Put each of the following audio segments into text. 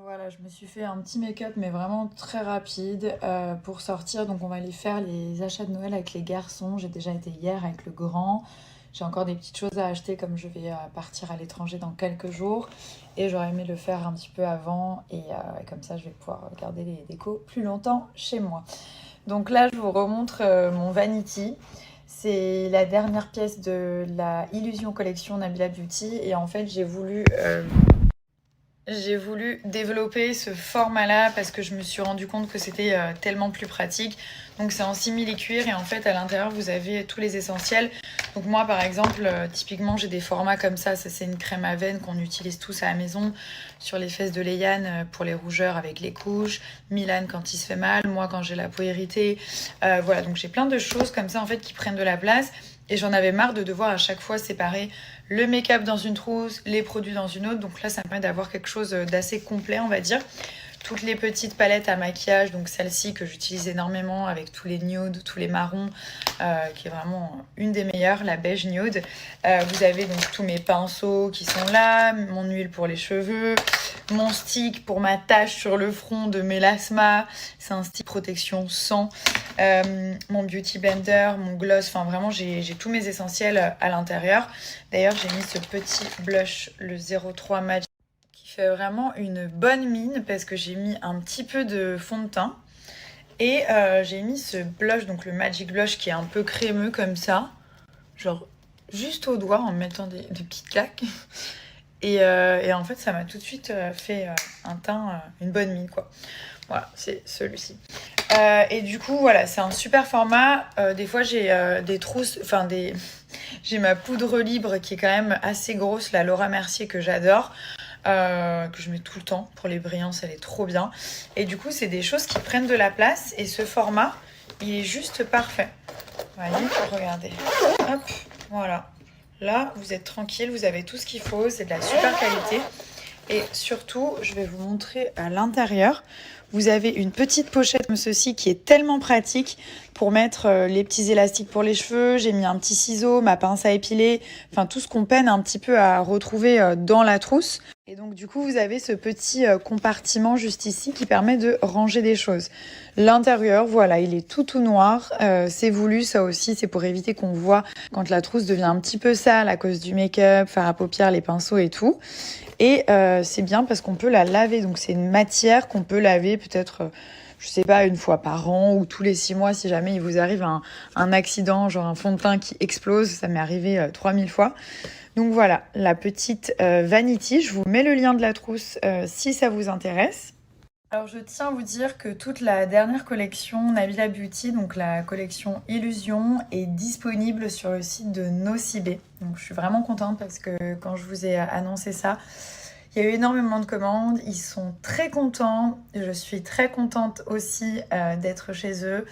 Voilà, je me suis fait un petit make-up, mais vraiment très rapide pour sortir. Donc, on va aller faire les achats de Noël avec les garçons. J'ai déjà été hier avec le grand. J'ai encore des petites choses à acheter comme je vais partir à l'étranger dans quelques jours. Et j'aurais aimé le faire un petit peu avant. Et comme ça, je vais pouvoir garder les décos plus longtemps chez moi. Donc là, je vous remontre mon Vanity. C'est la dernière pièce de la Illusion Collection Nabila Beauty. Et en fait, j'ai voulu développer ce format-là parce que je me suis rendu compte que c'était tellement plus pratique. Donc c'est en simili-cuir et en fait à l'intérieur vous avez tous les essentiels. Donc moi par exemple, typiquement j'ai des formats comme ça c'est une crème à veine qu'on utilise tous à la maison sur les fesses de Léane pour les rougeurs avec les couches, Milan quand il se fait mal, moi quand j'ai la peau irritée. Voilà, donc j'ai plein de choses comme ça en fait qui prennent de la place. Et j'en avais marre de devoir à chaque fois séparer le make-up dans une trousse, les produits dans une autre. Donc là, ça me permet d'avoir quelque chose d'assez complet, on va dire. Toutes les petites palettes à maquillage, donc celle-ci que j'utilise énormément avec tous les nudes, tous les marrons, qui est vraiment une des meilleures, la beige nude. Vous avez donc tous mes pinceaux qui sont là, mon huile pour les cheveux, mon stick pour ma tache sur le front de mélasma, c'est un stick protection 100, mon beauty blender, mon gloss, enfin vraiment j'ai tous mes essentiels à l'intérieur. D'ailleurs j'ai mis ce petit blush, le 03 Magic, qui fait vraiment une bonne mine parce que j'ai mis un petit peu de fond de teint. Et j'ai mis ce blush, donc le Magic Blush qui est un peu crémeux comme ça, genre juste au doigt en mettant des petites claques. Et en fait, ça m'a tout de suite fait un teint, une bonne mine, quoi. Voilà, c'est celui-ci. Et du coup, voilà, c'est un super format. Des fois, j'ai des trousses, enfin j'ai ma poudre libre qui est quand même assez grosse, la Laura Mercier que j'adore, que je mets tout le temps pour les brillances, elle est trop bien. Et du coup, c'est des choses qui prennent de la place. Et ce format, il est juste parfait. Vous voyez, regardez. Hop, voilà. Là, vous êtes tranquille, vous avez tout ce qu'il faut, c'est de la super qualité. Et surtout, je vais vous montrer à l'intérieur. Vous avez une petite pochette comme ceci qui est tellement pratique pour mettre les petits élastiques pour les cheveux. J'ai mis un petit ciseau, ma pince à épiler, enfin tout ce qu'on peine un petit peu à retrouver dans la trousse. Et donc du coup, vous avez ce petit compartiment juste ici qui permet de ranger des choses. L'intérieur, voilà, il est tout noir. C'est voulu, ça aussi, c'est pour éviter qu'on voit quand la trousse devient un petit peu sale à cause du make-up, fard à paupières, les pinceaux et tout. Et c'est bien parce qu'on peut la laver. Donc c'est une matière qu'on peut laver peut-être, je sais pas, une fois par an ou tous les 6 mois si jamais il vous arrive un accident, genre un fond de teint qui explose. Ça m'est arrivé 3000 fois. Donc voilà, la petite Vanity. Je vous mets le lien de la trousse si ça vous intéresse. Alors je tiens à vous dire que toute la dernière collection Nabila Beauty, donc la collection Illusion, est disponible sur le site de Nocibé. Donc je suis vraiment contente parce que quand je vous ai annoncé ça, il y a eu énormément de commandes, ils sont très contents, je suis très contente aussi d'être chez eux.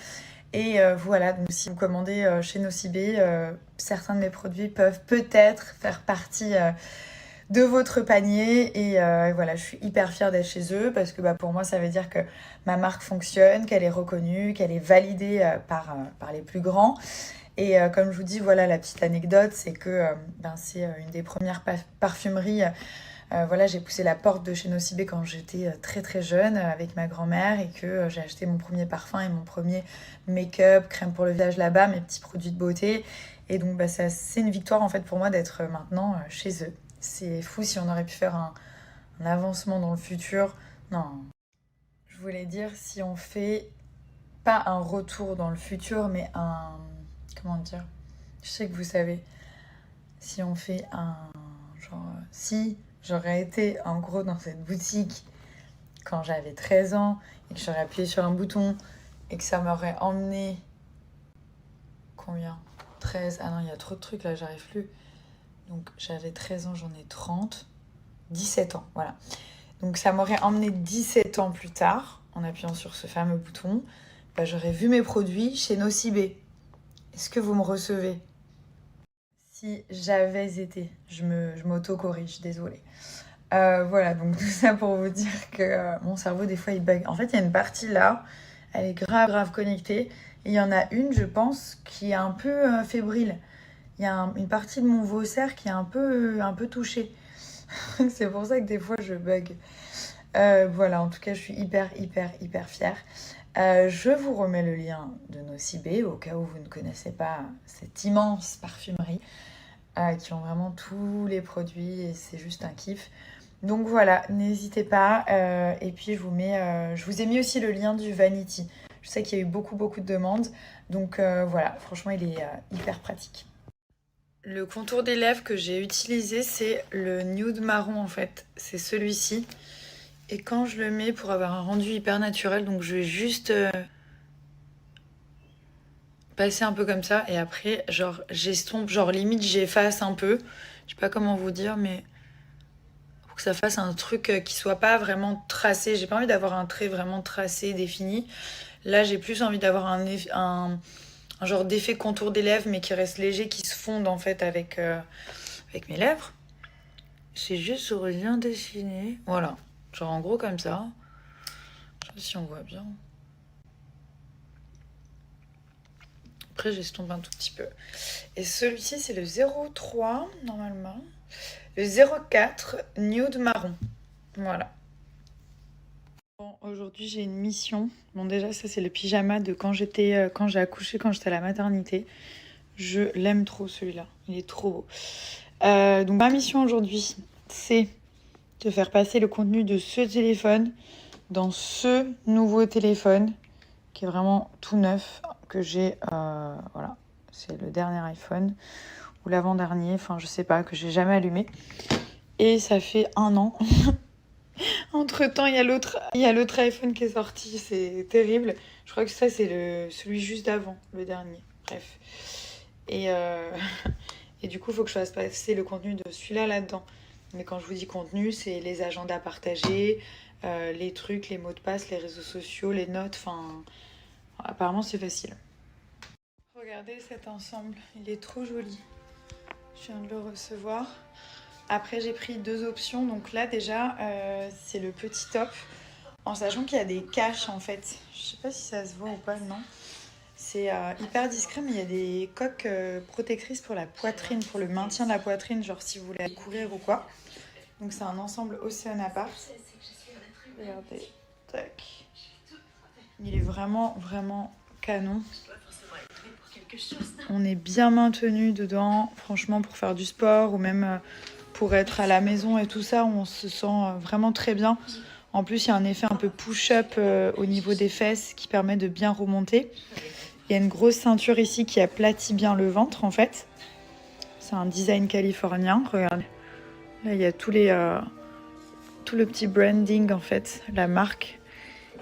Et voilà, donc si vous commandez chez Nocibé, certains de mes produits peuvent peut-être faire partie de votre panier. Et voilà, je suis hyper fière d'être chez eux parce que pour moi, ça veut dire que ma marque fonctionne, qu'elle est reconnue, qu'elle est validée par les plus grands. Et comme je vous dis, voilà, la petite anecdote, c'est que c'est une des premières parfumeries. Voilà, j'ai poussé la porte de chez Nocibé quand j'étais très très jeune avec ma grand-mère et que j'ai acheté mon premier parfum et mon premier make-up, crème pour le visage là-bas, mes petits produits de beauté. Et donc c'est une victoire en fait pour moi d'être maintenant chez eux. C'est fou si on aurait pu faire un avancement dans le futur. Non, je voulais dire si on fait pas un retour dans le futur, mais un... Comment dire? Je sais que vous savez. Si on fait un... Genre, si j'aurais été en gros dans cette boutique quand j'avais 13 ans et que j'aurais appuyé sur un bouton et que ça m'aurait emmené... Combien? 13. Ah non, il y a trop de trucs là, j'arrive plus. Donc j'avais 13 ans, j'en ai 30. 17 ans, voilà. Donc ça m'aurait emmené 17 ans plus tard, en appuyant sur ce fameux bouton, j'aurais vu mes produits chez Nocibé. Est-ce que vous me recevez? Si j'avais été, je m'auto-corrige, désolée. Voilà, donc tout ça pour vous dire que mon cerveau, des fois, il bug. En fait, il y a une partie là, elle est grave connectée. Et il y en a une, je pense, qui est un peu fébrile. Il y a une partie de mon faussaire qui est un peu touchée. C'est pour ça que des fois, je bug. Voilà, en tout cas, je suis hyper fière. Je vous remets le lien de Nocibé au cas où vous ne connaissez pas cette immense parfumerie qui ont vraiment tous les produits et c'est juste un kiff. Donc voilà, n'hésitez pas. Et puis je vous ai mis aussi le lien du Vanity. Je sais qu'il y a eu beaucoup de demandes. Donc voilà, franchement, il est hyper pratique. Le contour des lèvres que j'ai utilisé, c'est le nude marron en fait. C'est celui-ci. Et quand je le mets pour avoir un rendu hyper naturel, donc je vais juste passer un peu comme ça. Et après, genre j'estompe, genre limite j'efface un peu. Je sais pas comment vous dire, mais pour que ça fasse un truc qui soit pas vraiment tracé. J'ai pas envie d'avoir un trait vraiment tracé, défini. Là, j'ai plus envie d'avoir un genre d'effet contour des lèvres, mais qui reste léger, qui se fonde en fait avec mes lèvres. C'est juste sur rien dessiné. Voilà. Genre en gros comme ça. Je sais pas si on voit bien. Après j'estompe un tout petit peu. Et celui-ci c'est le 03 normalement. Le 04 nude marron. Voilà. Bon, aujourd'hui j'ai une mission. Bon déjà ça c'est le pyjama de quand j'ai accouché, quand j'étais à la maternité. Je l'aime trop celui-là. Il est trop beau. Donc ma mission aujourd'hui c'est de faire passer le contenu de ce téléphone dans ce nouveau téléphone qui est vraiment tout neuf que j'ai, voilà, c'est le dernier iPhone ou l'avant-dernier, enfin je sais pas, que j'ai jamais allumé et ça fait 1 an. Entre temps il y a l'autre iPhone qui est sorti, c'est terrible. Je crois que ça c'est celui juste d'avant, le dernier, bref. Et du coup il faut que je fasse passer le contenu de celui-là là-dedans. Mais quand je vous dis contenu, c'est les agendas partagés, les trucs, les mots de passe, les réseaux sociaux, les notes, enfin... Apparemment, c'est facile. Regardez cet ensemble, il est trop joli. Je viens de le recevoir. Après, j'ai pris 2 options. Donc là, déjà, c'est le petit top. En sachant qu'il y a des caches, en fait. Je sais pas si ça se voit ou pas, non. C'est hyper discret, mais il y a des coques protectrices pour la poitrine, pour le maintien de la poitrine, genre si vous voulez courir ou quoi. Donc c'est un ensemble Oceanapart. Regardez, tac. Il est vraiment canon. On est bien maintenu dedans, franchement pour faire du sport ou même pour être à la maison et tout ça, on se sent vraiment très bien. En plus, il y a un effet un peu push-up au niveau des fesses qui permet de bien remonter. Il y a une grosse ceinture ici qui aplatit bien le ventre en fait. C'est un design californien, regardez. Là, il y a tout le petit branding en fait, la marque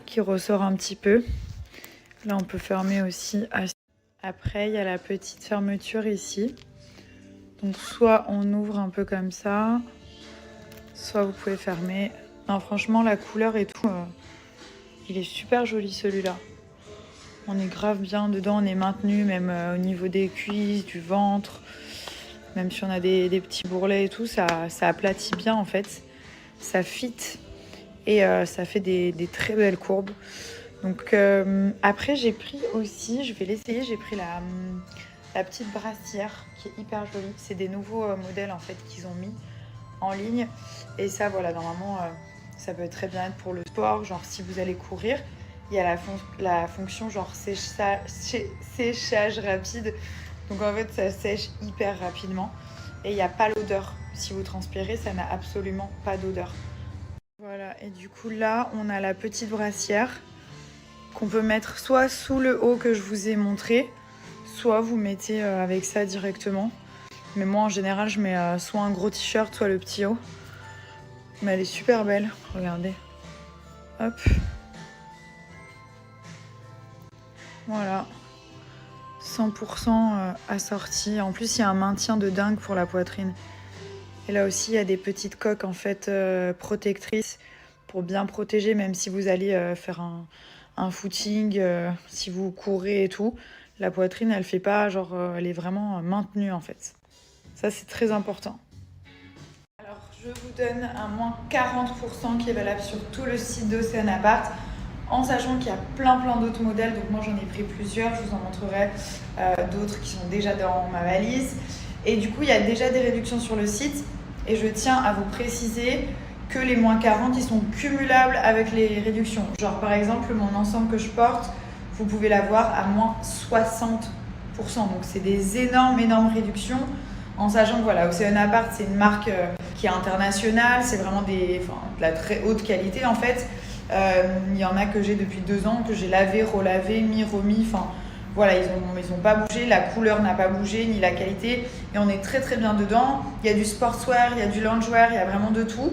qui ressort un petit peu. Là, on peut fermer aussi. Après, il y a la petite fermeture ici. Donc, soit on ouvre un peu comme ça, soit vous pouvez fermer. Non, franchement, la couleur et tout, il est super joli celui-là. On est grave bien dedans, on est maintenu même au niveau des cuisses, du ventre. Même si on a des petits bourrelets et tout, ça aplatit bien en fait. Ça fit et ça fait des très belles courbes. Donc après j'ai pris aussi, je vais l'essayer, j'ai pris la petite brassière qui est hyper jolie. C'est des nouveaux modèles en fait qu'ils ont mis en ligne. Et ça voilà, normalement ça peut très bien être pour le sport, genre si vous allez courir. Il y a la fonction genre séchage rapide. Donc en fait ça sèche hyper rapidement. Et il n'y a pas l'odeur. Si vous transpirez, ça n'a absolument pas d'odeur. Voilà, et du coup là, on a la petite brassière qu'on peut mettre soit sous le haut que je vous ai montré, soit vous mettez avec ça directement. Mais moi en général, je mets soit un gros t-shirt, soit le petit haut. Mais elle est super belle, regardez. Hop. Voilà. 100% assorti. En plus, il y a un maintien de dingue pour la poitrine. Et là aussi, il y a des petites coques en fait protectrices pour bien protéger, même si vous allez faire un footing, si vous courez et tout. La poitrine, elle fait pas, genre, elle est vraiment maintenue en fait. Ça, c'est très important. Alors, je vous donne un moins 40% qui est valable sur tout le site d'Oceanapart, en sachant qu'il y a plein d'autres modèles. Donc moi, j'en ai pris plusieurs. Je vous en montrerai d'autres qui sont déjà dans ma valise. Et du coup, il y a déjà des réductions sur le site. Et je tiens à vous préciser que les moins 40, ils sont cumulables avec les réductions. Genre par exemple, mon ensemble que je porte, vous pouvez l'avoir à moins 60%. Donc c'est des énormes réductions. En sachant que voilà, Océan Apart, c'est une marque qui est internationale, c'est vraiment de la très haute qualité en fait. Il y en a que j'ai depuis 2 ans, que j'ai lavé, relavé, mis, remis. Enfin, voilà, ils ont pas bougé, la couleur n'a pas bougé, ni la qualité. Et on est très très bien dedans. Il y a du sportswear, il y a du loungewear, il y a vraiment de tout.